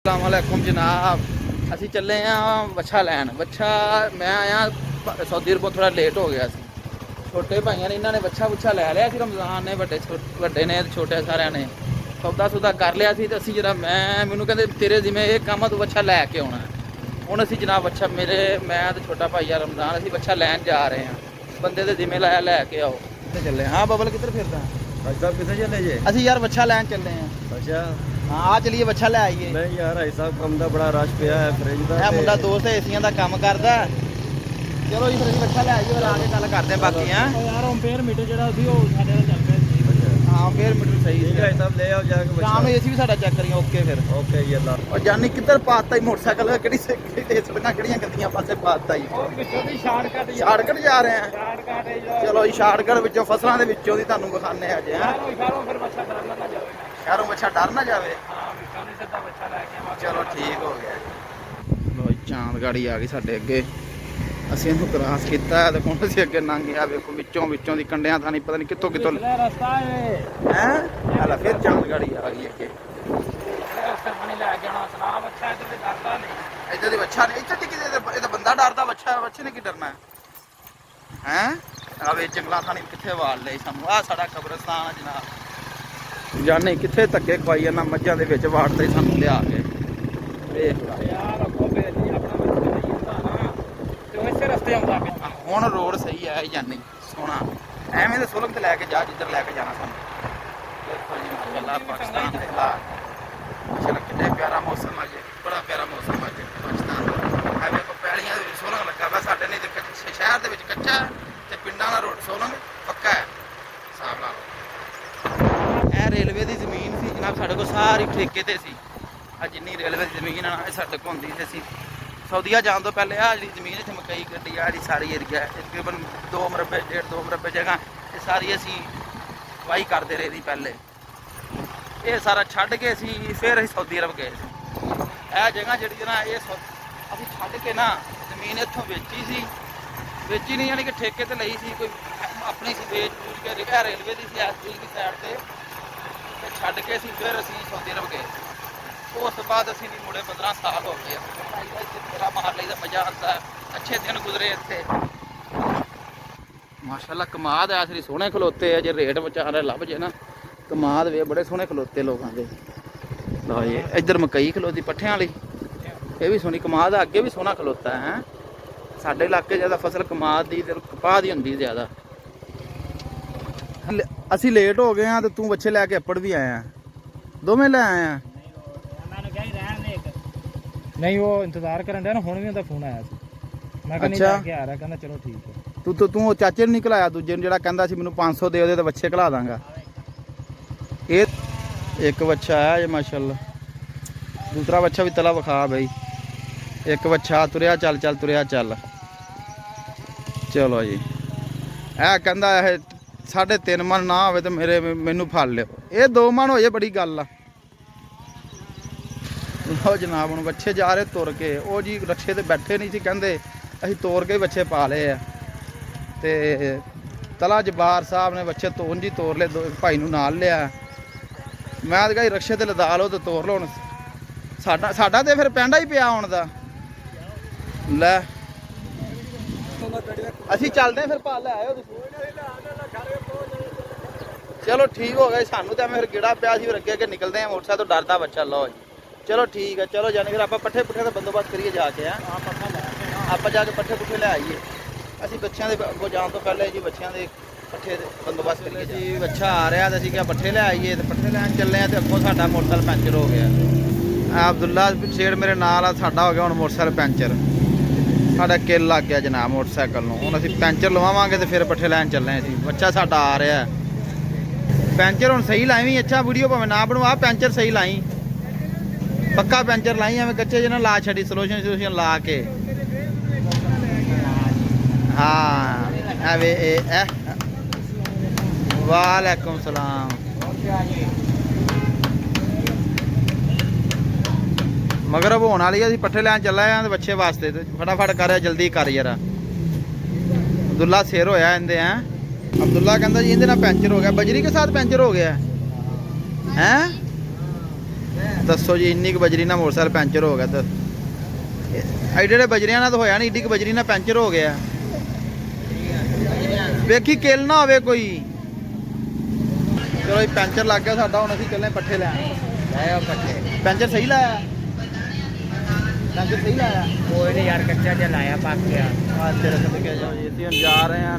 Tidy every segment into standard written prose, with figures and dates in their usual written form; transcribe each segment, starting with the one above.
अस्सलामुअलैकुम जनाब, असी चले वच्छा लैन। वच्छा मैं आया सऊदी अरबों, थोड़ा लेट हो गया। छोटे भाइयों ने इन्होंने वच्छा वुच्छा लै लिया सी, रमजान ने वड्डे ने छोटे सारिਆਂ ने सौदा सूदा कर लिया सी। तो असी जरा मैनू कहते तेरे जिमें एक काम तू वच्छा लैके आना। हुण असी जनाब वच्छा मैं तो छोटा भाई आ रमजान, असी वच्छा लैन जा रहे हैं। बंदे दे जिमें लाया लैके आओ। कितने चले? हाँ बबल किधर फिरदा? भाई साहब कितने चले जे? असी यार वच्छा लैन चले हैं। अच्छा हाँ आ चलिए वच्छा लै आइए। नहीं यार भाई साहब काम दा बड़ा रश पिया है फ्रिज दा। ਇਹ ਮੁੰਡਾ ਦੋਸਤ ਏਸੀਆਂ ਦਾ ਕੰਮ ਕਰਦਾ। ਚਲੋ ਜੀ ਫਿਰ ਅਸੀਂ ਵच्छਾ ਲੈ ਆਈਏ, ਫਿਰ ਆ ਕੇ ਗੱਲ ਕਰਦੇ ਹਾਂ ਬਾਕੀ। ਹੈ ਯਾਰ ਓਮਪੇਅਰ ਮੀਟਰ ਜਿਹੜਾ ਸੀ ਉਹ ਸਾਡੇ ਨਾਲ ਚੱਲ ਰਿਹਾ ਸੀ। ਹਾਂ ਫੇਰ ਮੀਟਰ ਸਹੀ ठीक है भाई साहब ले आओ जाके ਸ਼ਾਮ ਨੂੰ ਏਸੀ ਵੀ ਸਾਡਾ ਚੈੱਕ ਕਰੀਏ। ਓਕੇ ਫਿਰ ओके ये अल्लाह। ਔਰ ਜਾਨੀ ਕਿੱਧਰ ਪਾਤਾ ਹੀ ਮੋਟਰਸਾਈਕਲ, ਕਿਹੜੀ ਸੜਕਾਂ ਕਿਹੜੀਆਂ ਗੰਦੀਆਂ ਪਾਸੇ ਪਾਤਾ ਹੀ। ਉਹ ਵਿੱਚੋਂ ਦੀ ਸ਼ਾਰਟਕਟ ਸ਼ਾਰਟਕਟ ਜਾ ਰਹੇ ਆ। ਸ਼ਾਰਟਕਟ ਹੈ ਜਿਹੜਾ ਚਲੋ ਜੀ ਸ਼ਾਰਟਕਟ ਵਿੱਚੋਂ ਫਸਲਾਂ ਦੇ ਵਿੱਚੋਂ ਦੀ ਤੁਹਾਨੂੰ ਵਿਖਾਣੇ ਅੱਜ। ਹੈ ਸ਼ਹਿਰੋਂ ਫਿਰ ਬੱਚਾ ਡਰਨਾ ਨਾ ਜਾਵੇ। ਸ਼ਹਿਰੋਂ ਬੱਚਾ ਡਰ ਨਾ ਜਾਵੇ। ਹਾਂ ਵਿੱਚੋਂ ਦੀ ਸਿੱਧਾ ਬੱਚਾ ਲੈ ਕੇ ਆਵਾਂਗੇ। ਚਲੋ ਠੀਕ ਹੋ ਗਿਆ। ਲੋ ਜੀ ਚਾਂਦ ਗਾੜੀ ਆ ਗਈ ਸਾਡੇ ਅੱਗੇ। ਅਸੀਂ ਇਹਨੂੰ ਕ੍ਰਾਸ ਕੀਤਾ ਤੇ ਹੁਣ ਅਸੀਂ ਅੱਗੇ ਲੰਘ ਗਿਆ। ਵੇਖੋ ਵਿੱਚੋਂ ਦੀ ਕੰਡਿਆਂ ਤਾਂ ਨਹੀਂ ਪਤਾ ਨਹੀਂ ਕਿੱਥੋਂ ਇਹ ਰਸਤਾ ਹੈ ਹੈ। ਹਲਾ ਫਿਰ ਚਾਂਦ ਗਾੜੀ ਆ ਗਈ ਅੱਗੇ। ਰਸਤੇ ਬਣੀ ਲੈ ਕੇ ਆਉਣਾ ਸਲਾਹ ਬੱਚਾ ਇੱਧਰ ਤੇ ਡਰਦਾ ਨਹੀਂ। ਇੱਧਰ ਦੀ ਵੱਛਾ ਨਹੀਂ, ਇੱਥੇ ਟਿਕੀ ਇਹ ਤਾਂ ਬੰਦਾ ਡਰਦਾ। ਵੱਛੇ ਨੇ ਕੀ ਡਰਨਾ ਹੈ? ਆਵੇ ਜੰਗਲਾਂ ਥਾਣੀ ਕਿੱਥੇ ਵਾਲ ਲਏ ਸਾਨੂੰ। ਆਹ ਸਾਡਾ ਕਬਰਸਤਾਨ ਆ ਜਨਾਬ। ਜਾਨੇ ਕਿੱਥੇ ਧੱਕੇ ਖਵਾਈ ਜਾਂਦਾ, ਮੱਝਾਂ ਦੇ ਵਿੱਚ ਵਾੜਦੇ ਸਾਨੂੰ ਲਿਆ ਕੇ। ਵੇਖ ਲਾ ਯਾਰ ਅੱਗੋਂ ਫੇਰ ਜੀ ਆਪਣਾ ਬੱਚਾ ਨਹੀਂ ਹੁੰਦਾ ਨਾ ਤੇ ਉਹ ਇਸੇ ਰਸਤੇ ਆਉਂਦਾ ਪਿਆ। ਹੁਣ ਰੋਡ ਸਹੀ ਹੈ ਜਾਨੀ ਸੋਹਣਾ। ਐਵੇਂ ਦੇ ਸੁਲਮ ਤੇ ਲੈ ਕੇ ਜਾ ਜਿੱਧਰ ਲੈ ਕੇ ਜਾਣਾ ਸਾਨੂੰ। ਦੇਖੋ ਜੀ ਮਾਸ਼ਾਅੱਲਾ ਪਾਕਿਸਤਾਨ ਦੇ ਹਾਲਾਤ। ਮਾਸ਼ਾਅੱਲਾ ਕਿੰਨੇ ਪਿਆਰਾ ਮੌਸਮ ਅੱਜ, ਬੜਾ ਪਿਆਰਾ ਮੌਸਮ ਅੱਜ ਪਾਕਿਸਤਾਨ ਦਾ। ਐਵੇਂ ਕੋ ਪੈਲੀਆਂ ਦੇ ਵਿੱਚ ਸੋਹਣਾ ਲੱਗਾ ਵਾ। ਸਾਡੇ ਨਹੀਂ ਤੇ ਸ਼ਹਿਰ ਦੇ ਵਿੱਚ ਕੱਚਾ ਤੇ ਪਿੰਡਾਂ ਦਾ ਰੋਡ ਸੋਹਣਾ ਪੱਕਾ ਹੈ। ਹਿਸਾਬ ਲਾ ਲਓ। ਇਹ ਰੇਲਵੇ ਦੀ ਜ਼ਮੀਨ ਸੀ ਜਨਾਬ, ਸਾਡੇ ਕੋਲ ਸਾਰੀ ਠੇਕੇ ਤੇ ਸੀ। ਆ ਜਿੰਨੀ ਰੇਲਵੇ ਦੀ ਜ਼ਮੀਨ ਆ ਇਹ ਸਾਡੇ ਕੋਲ ਹੁੰਦੀ ਸੀ। ਸਊਦੀਆ ਜਾਣ ਤੋਂ ਪਹਿਲੇ ਆ ਜਿਹੜੀ ਜ਼ਮੀਨ ਇੱਥੇ ਮਕਈ ਗੱਡੀ ਆ ਜਿਹੜੀ ਸਾਰੀ ਏਰੀਆ ਤਕਰੀਬਨ 2 ਮਰਬੇ 1.5-2 ਮਰਬੇ ਜਗ੍ਹਾ ਇਹ ਸਾਰੀ ਅਸੀਂ ਵਾਹੀ ਕਰਦੇ ਰਹੇ ਸੀ ਪਹਿਲੇ। ਇਹ ਸਾਰਾ ਛੱਡ ਕੇ ਅਸੀਂ ਫਿਰ ਅਸੀਂ ਸਊਦੀ ਅਰਬ ਗਏ ਸੀ। ਇਹ ਜਗ੍ਹਾ ਜਿਹੜੀ ਨਾ ਇਹ ਅਸੀਂ ਛੱਡ ਕੇ ਨਾ ਜ਼ਮੀਨ ਇੱਥੋਂ ਵੇਚੀ ਸੀ। ਵੇਚੀ ਨਹੀਂ ਯਾਨੀ ਕਿ ਠੇਕੇ ਤੇ ਲਈ ਸੀ, ਕੋਈ ਆਪਣੀ ਸੀ ਵੇਚ ਬੂਝ ਕੇ। ਇਹ ਰੇਲਵੇ ਦੀ ਸੀ ਐਸ ਦੀ ਸਾਈਡ ਤੇ ਛੱਡ ਕੇ ਅਸੀਂ ਫਿਰ ਅਸੀਂ ਸਊਦੀ ਅਰਬ ਗਏ। ਉਸ ਤੋਂ ਬਾਅਦ ਅਸੀਂ ਨਹੀਂ ਮੁੜੇ। 15 ਸਾਲ ਹੋ ਗਏ। ਮੇਰਾ ਮਾਰ ਲਈਦਾ, ਮਜ਼ਾ ਆਉਂਦਾ। ਅੱਛੇ ਦਿਨ ਗੁਜ਼ਰੇ ਇੱਥੇ ਮਾਸ਼ਾਅੱਲਾ। ਕਮਾਦ ਆ ਅਸਲੀ ਸੋਹਣੇ ਖਲੋਤੇ ਆ। ਜੇ ਰੇਟ ਵਿਚਾਰੇ ਲੱਭ ਜੇ ਨਾ ਕਮਾਦ ਵੇ ਬੜੇ ਸੋਹਣੇ ਖਲੋਤੇ ਲੋਕਾਂ ਦੇ। ਲਓ ਜੀ ਇੱਧਰ ਮਕਈ ਖਲੋਤੀ ਪੱਠਿਆਂ ਵਾਲੀ, ਇਹ ਵੀ ਸੋਹਣੀ ਕਮਾਦ ਆ। ਅੱਗੇ ਵੀ ਸੋਹਣਾ ਖਲੋਤਾ ਹੈ। ਸਾਡੇ ਇਲਾਕੇ ਜ਼ਿਆਦਾ ਫਸਲ ਕਮਾਦ ਦੀ ਤੇ ਕਪਾਹ ਦੀ ਹੁੰਦੀ ਜ਼ਿਆਦਾ। ਅਸੀਂ ਲੇਟ ਹੋ ਗਏ ਆ ਤੇ ਤੂੰ ਬੱਚੇ ਲੈ ਕੇ ਅੱਪੜ ਵੀ ਆਇਆ, ਦੋਵੇਂ ਲੈ ਆਇਆ। ਨਹੀਂ ਉਹ ਇੰਤਜ਼ਾਰ ਕਰਨ ਡਿਆ ਨਾ। ਹੁਣ ਵੀ ਉਹਦਾ ਫੋਨ ਆਇਆ ਸੀ। ਮੈਂ ਕਹਿੰਦਾ ਨਹੀਂ ਲੈ ਕੇ ਆ ਰਿਹਾ। ਕਹਿੰਦਾ ਚਲੋ ਠੀਕ ਹੈ। ਤੂੰ ਉਹ ਚਾਚੇ ਨੂੰ ਨਹੀਂ ਘਲਾਇਆ ਦੂਜੇ ਨੂੰ ਜਿਹੜਾ ਕਹਿੰਦਾ ਸੀ ਮੈਨੂੰ 500 ਦੇ ਉਹਦੇ ਤੇ ਬੱਚੇ ਘਲਾ ਦਾਂਗਾ। ਇਹ ਇੱਕ ਬੱਚਾ ਆਇਆ ਜੇ ਮਾਸ਼ਾਅੱਲਾ। ਦੂਸਰਾ ਬੱਚਾ ਵੀ ਤਲਾ ਵਿਖਾ ਬਈ। ਇੱਕ ਬੱਚਾ ਤੁਰਿਆ ਚੱਲ ਤੁਰਿਆ ਚੱਲ। ਚਲੋ ਜੀ ਇਹ ਕਹਿੰਦਾ ਇਹ 3.5 ਮਣ ਨਾ ਹੋਵੇ ਤੇ ਮੈਨੂੰ ਫੜ ਲਿਓ। ਇਹ 2 ਮਣ ਹੋ ਜੇ ਬੜੀ ਗੱਲ ਆ। ਲਓ ਜਨਾਬ ਹੁਣ ਬੱਚੇ ਜਾ ਰਹੇ ਤੁਰ ਕੇ। ਉਹ ਜੀ ਰਕਸ਼ੇ ਤੇ ਬੈਠੇ ਨਹੀਂ ਸੀ, ਕਹਿੰਦੇ ਅਸੀਂ ਤੋਰ ਕੇ ਬੱਚੇ ਪਾ ਲਏ ਆ। ਤੇ ਤਲਾ ਜਬਾਰ ਸਾਹਿਬ ਨੇ ਬੱਚੇ ਤੋਰ ਲਏ। ਭਾਈ ਨੂੰ ਨਾਲ ਲਿਆ। ਮੈਂ ਤਾਂ ਕਹੀ ਰਕਸ਼ੇ ਤੇ ਲਦਾ ਲਓ ਤੇ ਤੋਰ ਲਓ। ਹੁਣ ਸਾਡਾ ਤੇ ਫਿਰ ਪੈਂਡਾ ਹੀ ਪਿਆ ਹੁਣ ਦਾ। ਲੈ ਅਸੀਂ ਚੱਲਦੇ ਹਾਂ ਫਿਰ ਪਾ ਲੈ ਆਇਓ ਤੁਸੀਂ। ਚਲੋ ਠੀਕ ਹੋ ਗਿਆ। ਸਾਨੂੰ ਤਾਂ ਫਿਰ ਗੇੜਾ ਪਿਆ ਸੀ। ਫਿਰ ਅੱਗੇ ਨਿਕਲਦੇ ਆ। ਮੋਟਰਸਾਈਕਲ ਤੋਂ ਡਰਦਾ ਬੱਚਾ। ਲਓ ਜੀ ਚਲੋ ਠੀਕ ਹੈ। ਚਲੋ ਜਾਣੇ ਫਿਰ ਆਪਾਂ ਪੱਠੇ ਦਾ ਬੰਦੋਬਸਤ ਕਰੀਏ ਜਾ ਕੇ। ਆਪਾਂ ਜਾ ਕੇ ਪੱਠੇ ਲੈ ਆਈਏ। ਅਸੀਂ ਬੱਚਿਆਂ ਦੇ ਅੱਗੋਂ ਜਾਣ ਤੋਂ ਪਹਿਲੇ ਜੀ ਬੱਚਿਆਂ ਦੇ ਪੱਠੇ ਦੇ ਬੰਦੋਬਸਤ ਕਰੀਏ ਜੀ। ਬੱਚਾ ਆ ਰਿਹਾ ਤੇ ਅਸੀਂ ਕਿਹਾ ਪੱਠੇ ਲੈ ਆਈਏ ਤੇ ਪੱਠੇ ਲੈਣ ਚੱਲੇ ਆ ਤੇ ਅੱਗੋਂ ਸਾਡਾ ਮੋਟਰਸਾਈਕਲ ਪੈਂਚਰ ਹੋ ਗਿਆ। ਅਬਦੁੱਲਾ ਸ਼ੇਰ ਮੇਰੇ ਨਾਲ ਆ। ਸਾਡਾ ਹੋ ਗਿਆ ਹੁਣ ਮੋਟਰਸਾਈਕਲ ਪੈਂਚਰ। ਸਾਡਾ ਕਿੱਲ ਲੱਗ ਗਿਆ ਜਨਾਬ ਮੋਟਰਸਾਈਕਲ ਨੂੰ। ਹੁਣ ਅਸੀਂ ਪੈਂਚਰ ਲਵਾਵਾਂਗੇ ਤੇ ਫਿਰ ਪੱਠੇ ਲੈਣ ਚੱਲੇ ਅਸੀਂ। ਬੱਚਾ ਸਾਡਾ ਆ ਰਿਹਾ। ਪੈਂਚਰ ਹੁਣ ਸਹੀ ਲਾਈ ਵੀ। ਅੱਛਾ ਵੀਡੀਓ ਭਾਵੇਂ ਨਾ ਬਣਵਾ, ਪੈਂਚਰ ਸਹੀ ਲਾਈ, ਪੱਕਾ ਪੈਂਚਰ ਲਾਈ। ਐਵੇਂ ਕੱਚੇ ਜਿਹੇ ਨਾਲ ਲਾ ਛੱਡੀ ਸਲੋਸ਼ਨ ਲਾ ਕੇ। ਹਾਂ ਐਵੇਂ ਵਾਲੇਕੁਮ ਸਲਾਮ। ਮਗਰਬ ਹੋਣ ਵਾਲੀ ਆ। ਅਸੀਂ ਪੱਠੇ ਲੈਣ ਚੱਲੇ ਆ ਤੇ ਬੱਚੇ ਵਾਸਤੇ ਤੇ ਫਟਾਫਟ ਕਰ ਜਲਦੀ ਕਰ ਯਾਰ। ਅਬਦੁੱਲਾ ਸਿਰ ਹੋਇਆ ਇਹਦੇ। ਹੈ ਅਬਦੁੱਲਾ ਕਹਿੰਦਾ ਜੀ ਇਹਦੇ ਨਾਲ ਪੈਂਚਰ ਹੋ ਗਿਆ। ਬਜਰੀ ਕੇ ਸਾਥ ਪੈਂਚਰ ਹੋ ਗਿਆ ਹੈ। ਦੱਸੋ ਜੀ ਇੰਨੀ ਕੁ ਬਜਰੀ ਨਾਲ ਮੋਟਰਸਾਈਕਲ ਪੈਂਚਰ ਹੋ ਗਿਆ। ਐਡੇ ਜਿਹੜੇ ਬਜਰੀਆਂ ਨਾਲ ਤਾਂ ਹੋਇਆ ਨਹੀਂ, ਏਡੀ ਕੁ ਬਜਰੀ ਨਾਲ ਪੈਂਚਰ ਹੋ ਗਿਆ। ਵੇਖੀ ਕਿੱਲ ਨਾ ਹੋਵੇ ਕੋਈ। ਚਲੋ ਜੀ ਪੈਂਚਰ ਲੱਗ ਗਿਆ ਸਾਡਾ, ਹੁਣ ਅਸੀਂ ਚੱਲੇ ਪੱਠੇ ਲੈਣ। ਲਾਇਆ ਪੱਠੇ ਪੈਂਚਰ ਸਹੀ ਲਾਇਆ? ਪੈਂਚਰ ਸਹੀ ਲਾਇਆ? ਕੋਈ ਨਹੀਂ ਯਾਰ, ਕੱਚਾ ਜਿਹਾ ਲਾਇਆ ਪੱਕ ਗਿਆ। ਆ ਤੇਰੇ ਸਦਕੇ ਜਾਓ ਜੀ। ਅਸੀਂ ਹੁਣ ਜਾ ਰਹੇ ਹਾਂ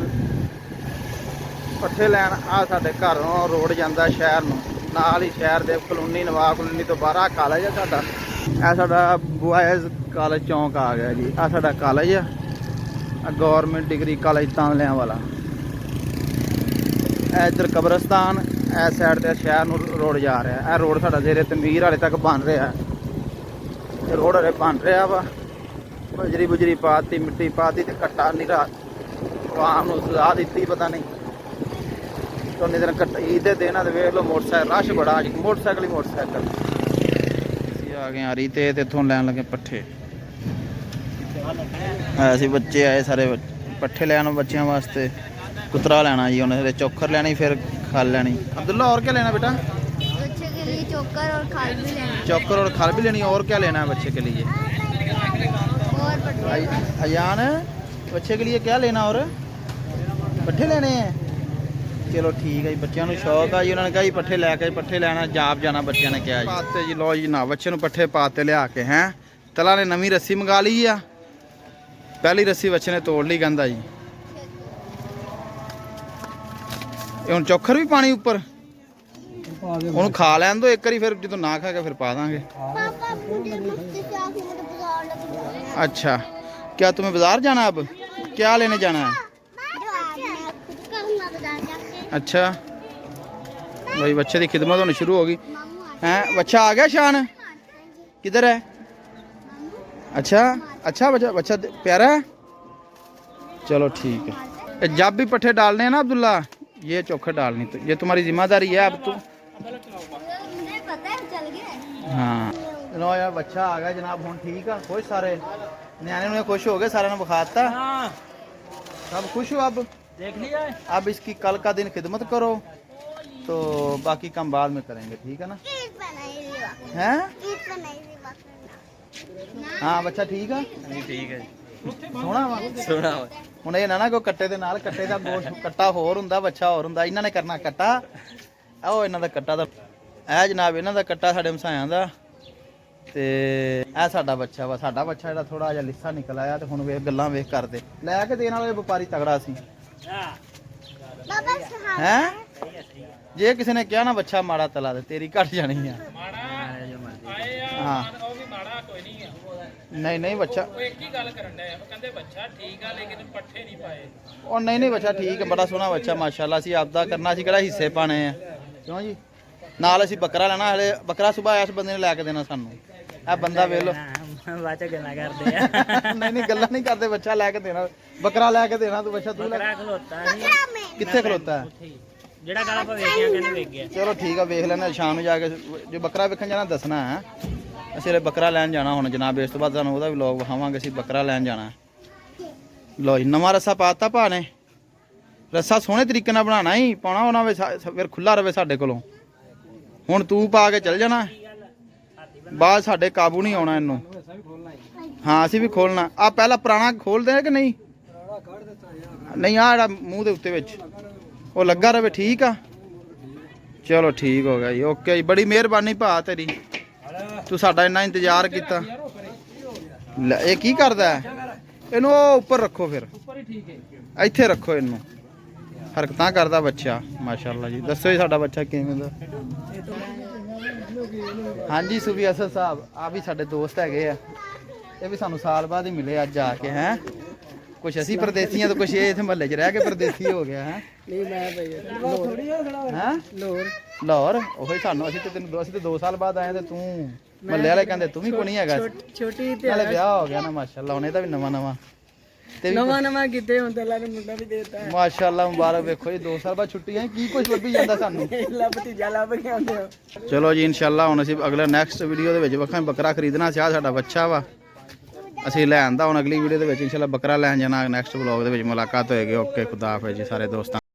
ਪੱਠੇ ਲੈਣ। ਆ ਸਾਡੇ ਘਰੋਂ ਰੋਡ ਜਾਂਦਾ ਸ਼ਹਿਰ ਨੂੰ, ਨਾਲ ਹੀ ਸ਼ਹਿਰ ਦੇ ਕਲੋਨੀ, ਨਵਾਬ ਕਲੋਨੀ ਤੋਂ ਬਾਹਰ ਕਾਲਜ ਆ ਸਾਡਾ। ਇਹ ਸਾਡਾ ਬੁਆਇਜ਼ ਕਾਲਜ ਚੌਂਕ ਆ ਗਿਆ ਜੀ। ਆ ਸਾਡਾ ਕਾਲਜ ਆ, ਗਵਰਨਮੈਂਟ ਡਿਗਰੀ ਕਾਲਜ ਤਾਂਲਿਆਂ ਵਾਲਾ। ਇਹ ਇੱਧਰ ਕਬਰਸਤਾਨ, ਇਸ ਸਾਈਡ ਤੇ ਸ਼ਹਿਰ ਨੂੰ ਰੋਡ ਜਾ ਰਿਹਾ। ਇਹ ਰੋਡ ਸਾਡਾ ਜ਼ੇਰੇ ਤਮੀਰ ਵਾਲੇ ਤੱਕ ਬਣ ਰਿਹਾ। ਰੋਡ ਹਲੇ ਬਣ ਰਿਹਾ ਵਾ। ਬਜਰੀ ਬੁਜਰੀ ਪਾਤੀ, ਮਿੱਟੀ ਪਾਤੀ ਤੇ ਕੱਟਾ ਨਿਰਾ ਆਵਾਮ ਨੂੰ ਸਲਾਹ ਦਿੱਤੀ, ਪਤਾ ਨਹੀਂ ਤੋਨੇ ਦਿਨ ਕੱਟ ਈਦ ਦੇ ਦਿਨ ਆ ਤੇ ਵੇਖ ਲਓ ਮੋਟਰਸਾਈਕਲ ਰਸ਼ ਬੜਾ ਜੀ, ਮੋਟਰਸਾਈਕਲ ਹੀ ਮੋਟਰਸਾਈਕਲ। ਅਸੀਂ ਆ ਗਏ ਆਰੀ ਤੇ ਇੱਥੋਂ ਲੈਣ ਲੱਗੇ ਪੱਠੇ। ਅਸੀਂ ਬੱਚੇ ਆਏ ਸਾਰੇ ਪੱਠੇ ਲੈਣ ਬੱਚਿਆਂ ਵਾਸਤੇ। ਕੁਤਰਾ ਲੈਣਾ ਜੀ ਉਹਨੇ, ਚੋਖਰ ਲੈਣੀ, ਫਿਰ खल लेनी। अब्दुल्ला और क्या लेना बेटा? बच्चे के लिए चोकर और खाल भी लेना। चोकर और खाल भी लेनी। और क्या लेना है बच्चे के लिए? और पट्टे। अयान बच्चे के लिए क्या लेना? और पट्ठे लेने हैं। चलो ठीक है जी, बच्चों को शौक है जी, उन्होंने कहा जी पट्ठे लैके पट्ठे लेना जाप जाना बच्चों ने क्या पाते जी। लो जी ना बच्चे को पट्ठे पाते लिया के हैं। तला ने नवी रस्सी मंगा ली आ, पहली रस्सी बच्चे ने तोड़ ली कहता जी। ਹੁਣ ਚੋਖਰ ਵੀ ਪਾਣੀ ਉੱਪਰ ਉਹਨੂੰ ਖਾ ਲੈਣ ਦੋ ਇੱਕ ਵਾਰੀ, ਫਿਰ ਜਦੋਂ ਨਾ ਖਾ ਕੇ ਫਿਰ ਪਾ ਦਾਂਗੇ। अच्छा क्या तुम्हें बाजार जाना है? अब क्या लेने जाना है? अच्छा भाई बच्चे की खिदमत होनी शुरू होगी हैं। बच्चा आ गया शान? किधर है? अच्छा अच्छा बच्चा, बच्चा प्यारा है। चलो ठीक है। जब भी पट्ठे डालने हैं ना अब्दुल्ला, ये चोखर डालनी, तो ये तुम्हारी जिम्मेदारी है। अब तुम मुझे पता है, चल गया। हाँ लो यार बच्चा आ गया जनाब। हम ठीक है, खुश सारे न्याणे ने खुश हो गए, सारे ने बुखारता सब खुश हो। अब देख लिया है? अब इसकी कल का दिन खिदमत करो, तो बाकी काम बाद में करेंगे, ठीक है ना? हैं? हाँ बच्चा ठीक है? ठीक है ਸੋਹਣਾ ਵਾ सोना ਹੁਣ ਇਹ ਨਾ ਕੋਈ ਕੱਟੇ ਦੇ ਨਾਲ, ਕੱਟੇ ਦਾ ਗੋਸ਼ਤ ਕੱਟਾ ਹੋਰ ਹੁੰਦਾ, ਬੱਚਾ ਹੋਰ ਹੁੰਦਾ। ਇਹਨਾਂ ਨੇ ਕਰਨਾ ਕੱਟਾ। ਆਓ ਇਹਨਾਂ ਦਾ ਕੱਟਾ ਦਾ ਇਹ ਜਨਾਬ, ਇਹਨਾਂ ਦਾ ਕੱਟਾ ਸਾਡੇ ਮਸਾਇਆਂ ਦਾ, ਤੇ ਇਹ ਸਾਡਾ ਬੱਚਾ ਵਾ। ਸਾਡਾ ਬੱਚਾ ਜਿਹੜਾ ਥੋੜਾ ਜਿਹਾ ਲਿੱਸਾ ਨਿਕਲ ਆਇਆ, ਤੇ ਹੁਣ ਵੇਖ ਗੱਲਾਂ ਵੇਖ ਕਰਦੇ। ਲੈ ਕੇ ਦੇਣ ਵਾਲੇ ਵਪਾਰੀ ਤਗੜਾ ਸੀ ਹੈ। ਜੇ ਕਿਸੇ ਨੇ ਕਿਹਾ ਨਾ ਬੱਚਾ ਮਾੜਾ ਤਲਾ ਦੇ, ਤੇਰੀ ਘਟ ਜਾਣੀ ਆ। ਹਾਂ नहीं नहीं बच्चा एक ही गल करन दे, कहंदे बच्चा ठीक है लेकिन पट्ठे नहीं पाए। और नहीं नहीं बच्चा ठीक है, बड़ा सोहना बच्चा माशाल्लाह। ਅਸੀਂ ਆਪਦਾ ਕਰਨਾ ਸੀ, ਕਿਹੜਾ ਹਿੱਸੇ ਪਾਣੇ ਆ ਕਿਉਂ ਜੀ। ਨਾਲ ਅਸੀਂ ਬੱਕਰਾ ਲੈਣਾ, ਹਲੇ ਬੱਕਰਾ ਸੁਬਾਹ ਇਸ ਬੰਦੇ ਨੇ ਲੈ ਕੇ ਦੇਣਾ ਸਾਨੂੰ। ਇਹ ਬੰਦਾ ਵੇਖ ਲੋ ਬਾਅਦ ਚ ਗੱਲਾਂ ਕਰਦੇ ਆ। ਨਹੀਂ ਨਹੀਂ ਗੱਲਾਂ ਨਹੀਂ ਕਰਦੇ, ਬੱਚਾ ਲੈ ਕੇ ਦੇਣਾ, ਬੱਕਰਾ ਲੈ ਕੇ ਦੇਣਾ। ਤੂੰ ਬੱਚਾ ਤੂੰ ਲੈ ਖਲੋਤਾ ਕਿੱਥੇ ਖਲੋਤਾ ਹੈ? ਜਿਹੜਾ ਗੱਲ ਆਪਾਂ ਵੇਖਿਆ ਕਹਿੰਦੇ ਵੇਖ ਗਿਆ। ਚਲੋ ਠੀਕ ਆ, ਵੇਖ ਲੈਣਾ ਸ਼ਾਮ ਨੂੰ ਜਾ ਕੇ। ਜੋ ਬੱਕਰਾ ਵੇਖਣ ਜਾਣਾ ਦੱਸਣਾ ਹੈ। ਅਸੀਂ ਹਲੇ ਬੱਕਰਾ ਲੈਣ ਜਾਣਾ ਹੁਣ ਜਨਾਬ, ਇਸ ਤੋਂ ਬਾਅਦ ਤੁਹਾਨੂੰ ਉਹਦਾ ਵੀ ਵਲੌਗ ਵਿਖਾਵਾਂਗੇ। ਅਸੀਂ ਬੱਕਰਾ ਲੈਣ ਜਾਣਾ। ਲੋ ਜੀ ਨਵਾਂ ਰੱਸਾ ਪਾਤਾ ਭਾ ਨੇ। ਰੱਸਾ ਸੋਹਣੇ ਤਰੀਕੇ ਨਾਲ ਬਣਾਉਣਾ ਹੀ ਪਾਉਣਾ ਉਹਨਾਂ ਵੇ, ਫਿਰ ਖੁੱਲਾ ਰਵੇ ਸਾਡੇ ਕੋਲੋਂ। ਹੁਣ ਤੂੰ ਪਾ ਕੇ ਚੱਲ ਜਾਣਾ, ਬਾਅਦ ਸਾਡੇ ਕਾਬੂ ਨਹੀਂ ਆਉਣਾ ਇਹਨੂੰ। ਹਾਂ ਅਸੀਂ ਵੀ ਖੋਲਣਾ। ਆ ਪਹਿਲਾਂ ਪੁਰਾਣਾ ਖੋਲਦੇ ਆ ਕਿ ਨਹੀਂ? ਨਹੀਂ ਆ ਜਿਹੜਾ ਮੂੰਹ ਦੇ ਉੱਤੇ ਵਿੱਚ ਉਹ ਲੱਗਾ ਰਵੇ, ਠੀਕ ਆ। ਚਲੋ ਠੀਕ ਹੋ ਗਿਆ ਜੀ, ਓਕੇ ਜੀ। ਬੜੀ ਮਿਹਰਬਾਨੀ ਭਾ ਤੇਰੀ, ਤੂੰ ਸਾਡਾ ਇੰਨਾ ਇੰਤਜ਼ਾਰ ਕੀਤਾ। ਲੈ ਇਹ ਕੀ ਕਰਦਾ ਹੈ? ਇਹਨੂੰ ਉਹ ਉੱਪਰ ਰੱਖੋ, ਫਿਰ ਇੱਥੇ ਰੱਖੋ ਇਹਨੂੰ। ਹਰਕਤਾਂ ਕਰਦਾ ਬੱਚਾ ਮਾਸ਼ਾਅੱਲਾ ਜੀ। ਦੱਸੋ ਜੀ ਸਾਡਾ ਬੱਚਾ ਕਿਵੇਂ ਦਾ? ਹਾਂਜੀ ਸੁਬੀ ਅਸਦ ਸਾਹਿਬ ਆ ਵੀ ਸਾਡੇ ਦੋਸਤ ਹੈਗੇ ਆ। ਇਹ ਵੀ ਸਾਨੂੰ ਸਾਲ ਬਾਅਦ ਹੀ ਮਿਲੇ ਅੱਜ ਆ ਕੇ। ਹੈ ਕੁਛ ਅਸੀਂ ਪਰਦੇਸੀਆਂ, ਤਾਂ ਕੁਛ ਇਹ ਇੱਥੇ ਮਹੱਲੇ 'ਚ ਰਹਿ ਕੇ ਪਰਦੇਸੀ ਹੋ ਗਿਆ ਹੈ। ਨਹੀਂ ਮੈਂ ਭਈ ਹੈ ਲਾਹੌਰ ਉਹੀ ਸਾਨੂੰ। ਅਸੀਂ ਤੇ ਤੈਨੂੰ ਅਸੀਂ ਤੇ 2 ਸਾਲ ਬਾਅਦ ਆਏ, ਤੇ ਤੂੰ ਮਹੱਲੇ ਵਾਲੇ ਕਹਿੰਦੇ ਤੂੰ ਵੀ ਕੋਈ ਨਹੀਂ ਹੈਗਾ। ਛੋਟੀ ਤੇ ਨਾਲੇ ਵਿਆਹ ਹੋ ਗਿਆ ਨਾ ਮਾਸ਼ਾਅੱਲਾ, ਹੁਣ ਇਹਦਾ ਵੀ ਨਵਾਂ ਨਵਾਂ ਤੇ ਨਵਾਂ ਕਿਤੇ ਹੁਣ ਤਾਂ ਅੱਲਾ ਨੇ ਮੁੰਡਾ ਵੀ ਦੇਤਾ ਹੈ। ਮਾਸ਼ਾਅੱਲਾ ਮੁਬਾਰਕ। ਵੇਖੋ ਜੀ 2 ਸਾਲ ਬਾਅਦ ਛੁੱਟੀਆਂ, ਕੀ ਕੁਝ ਲੱਭੀ ਜਾਂਦਾ ਸਾਨੂੰ। ਲੱਭ ਭਤੀਜਾ ਲੱਭ ਕੇ ਆਉਂਦੇ ਹੋ। ਚਲੋ ਜੀ ਇਨਸ਼ਾਅੱਲਾ ਹੁਣ ਅਸੀਂ ਅਗਲਾ ਨੈਕਸਟ ਵੀਡੀਓ ਦੇ ਵਿੱਚ ਵੇਖਾਂਗੇ ਬੱਕਰਾ ਖਰੀਦਣਾ ਸੀ। ਆ ਸਾਡਾ ਬੱਚਾ ਵਾ, ਅਸੀਂ ਲੈਣ ਦਾ। ਹੁਣ ਅਗਲੀ ਵੀਡੀਓ ਦੇ ਵਿੱਚ ਇਨਸ਼ਾਅੱਲਾ ਬੱਕਰਾ ਲੈਣ ਜਾਣਾ। ਨੈਕਸਟ ਵਲੌਗ ਦੇ ਵਿੱਚ ਮੁਲਾਕਾਤ ਹੋਏਗੀ। ਓਕੇ ਖੁਦਾ ਹਾਫਿਜ਼ ਜੀ ਸਾਰੇ ਦੋਸਤਾਂ।